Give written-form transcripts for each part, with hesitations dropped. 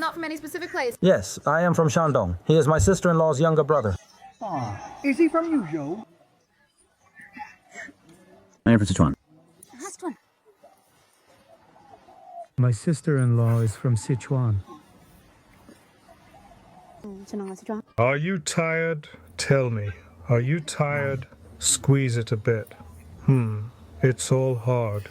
not from any specific place. Yes, I am from Shandong. He is my sister-in-law's younger brother. Ah, is he from Yuzhou? I am from Sichuan. Last one. My sister-in-law is from Sichuan. Are you tired? Tell me. Are you tired? Squeeze it a bit. It's all hard.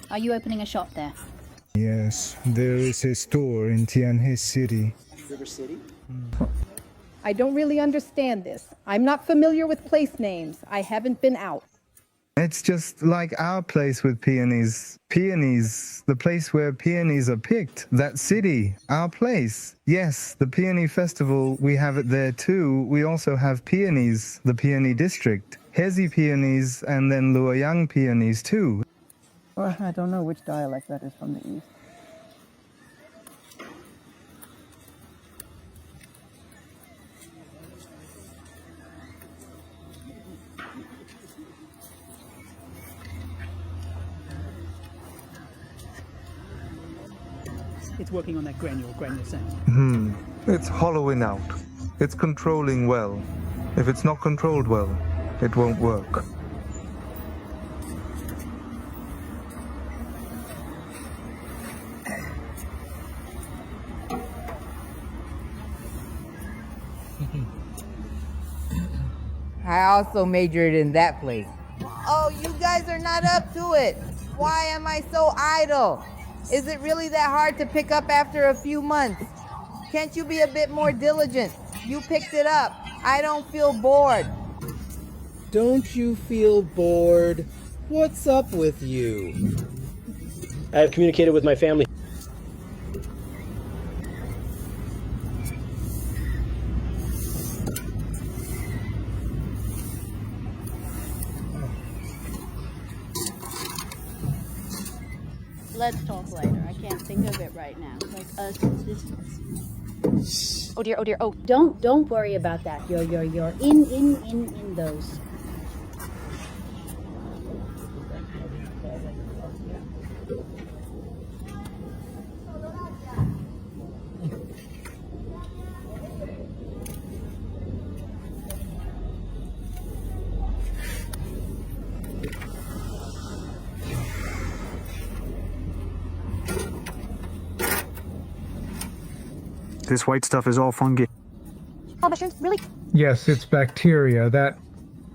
Are you opening a shop there? Yes, there is a store in Tianhe City. River City? I don't really understand this. I'm not familiar with place names. I haven't been out. It's just like our place with peonies. Peonies, the place where peonies are picked. That city, our place. Yes, the Peony Festival, we have it there too. We also have peonies, the Peony District. Hezi peonies and then Luoyang peonies too. Well, I don't know which dialect that is from the east. It's working on that granular sound. It's hollowing out. It's controlling well. If it's not controlled well, it won't work. I also majored in that place. Oh, you guys are not up to it. Why am I so idle? Is it really that hard to pick up after a few months? Can't you be a bit more diligent? You picked it up. I don't feel bored. Don't you feel bored? What's up with you? I have communicated with my family. Let's talk later. I can't think of it right now. Like us sisters. Oh dear, oh dear, oh. Don't worry about that. You're in those. This white stuff is all fungi. All mushrooms? Really? Yes, it's bacteria.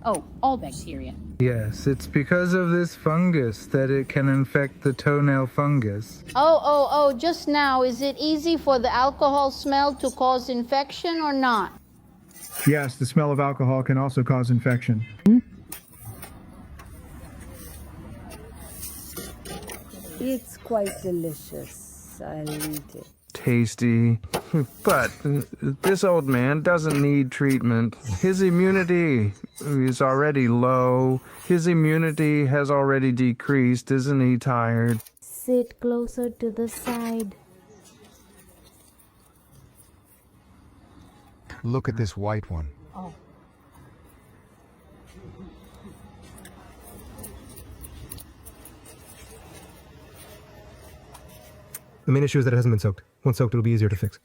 Oh, all bacteria. Yes, it's because of this fungus that it can infect the toenail fungus. Oh, just now, is it easy for the alcohol smell to cause infection or not? Yes, the smell of alcohol can also cause infection. It's quite delicious. I'll eat it. Tasty. But this old man doesn't need treatment. His immunity is already low. His immunity has already decreased. Isn't he tired? Sit closer to the side. Look at this white one. Oh. The main issue is that it hasn't been soaked. Once soaked, it'll be easier to fix.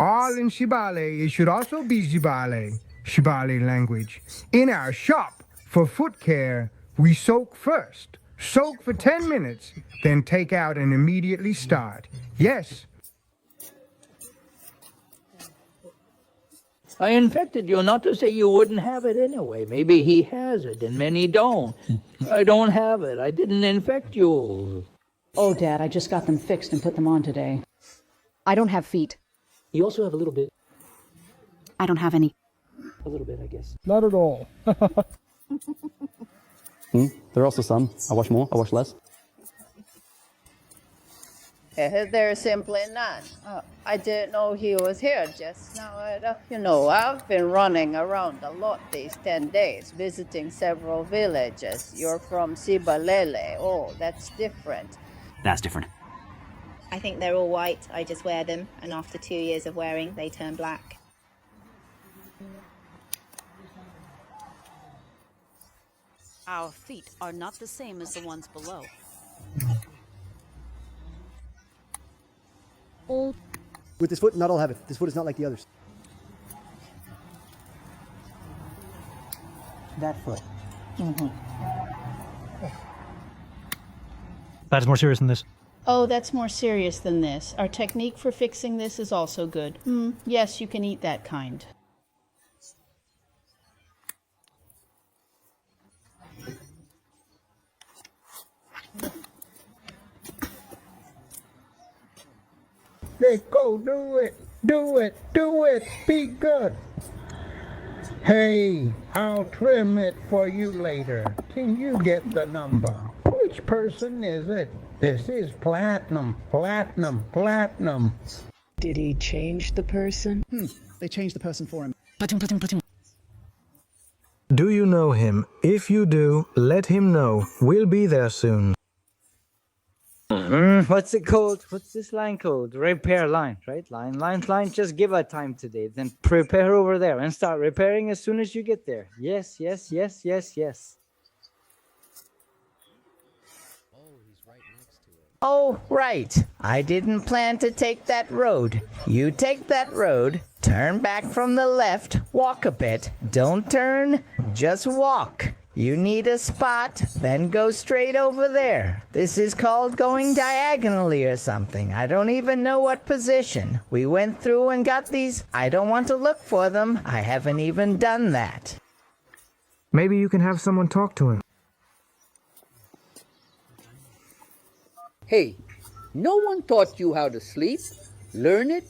All in Shibale, it should also be Shibale, Shibale language. In our shop, for foot care, we soak first. Soak for 10 minutes, then take out and immediately start. Yes. I infected you not to say you wouldn't have it anyway. Maybe he has it and many don't. I don't have it. I didn't infect you. Oh, Dad, I just got them fixed and put them on today. I don't have feet. You also have a little bit. I don't have any. A little bit, I guess. Not at all. There are also some. I wash more, I wash less. There's simply none. I didn't know he was here just now. I've been running around a lot these 10 days, visiting several villages. You're from Sibalele. Oh, that's different. That's different. I think they're all white. I just wear them, and after 2 years of wearing, they turn black. Our feet are not the same as the ones below. With this foot, not all have it. This foot is not like the others. That foot. That is more serious than this. Oh, that's more serious than this. Our technique for fixing this is also good. Yes, you can eat that kind. They go, do it, do it, do it, be good. Hey, I'll trim it for you later. Can you get the number? Which person is it? This is platinum, platinum, platinum. Did he change the person? They changed the person for him. Do you know him? If you do, let him know. We'll be there soon. What's it called? What's this line called? Repair line, right? Line. Just give her time today. Then prepare over there and start repairing as soon as you get there. Yes. Oh, right. I didn't plan to take that road. You take that road, turn back from the left, walk a bit. Don't turn, just walk. You need a spot, then go straight over there. This is called going diagonally or something. I don't even know what position. We went through and got these. I don't want to look for them. I haven't even done that. Maybe you can have someone talk to him. Hey, no one taught you how to sleep. Learn it,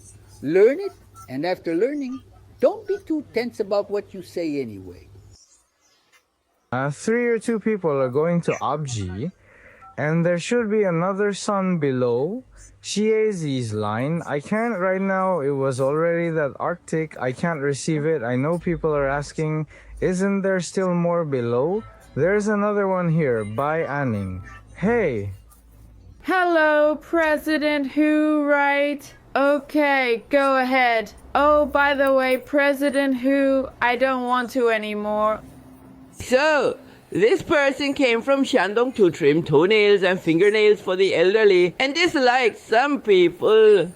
and after learning, don't be too tense about what you say anyway. 3 or 2 people are going to Abji, and there should be another sun below. Shiezi's line. I can't right now. It was already that Arctic. I can't receive it. I know people are asking, isn't there still more below? There's another one here by Anning. Hey. Hello, President Who, right? Okay, go ahead. Oh, by the way, President Who, I don't want to anymore. So, this person came from Shandong to trim toenails and fingernails for the elderly and disliked some people.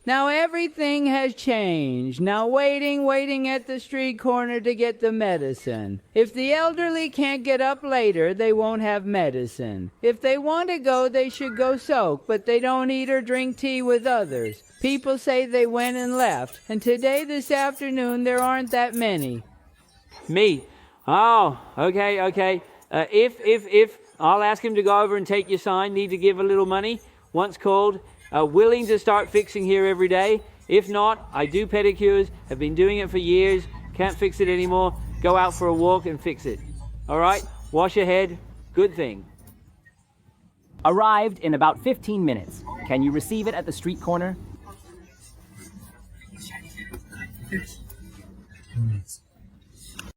Now everything has changed. Now waiting at the street corner to get the medicine. If the elderly can't get up later, they won't have medicine. If they want to go, they should go soak, but they don't eat or drink tea with others. People say they went and left, and today, this afternoon, there aren't that many. Me? Oh, okay. If I'll ask him to go over and take your sign. Need to give a little money. Once called. Willing to start fixing here every day. If not, I do pedicures. Have been doing it for years. Can't fix it anymore. Go out for a walk and fix it. All right? Wash your head. Good thing. Arrived in about 15 minutes. Can you receive it at the street corner?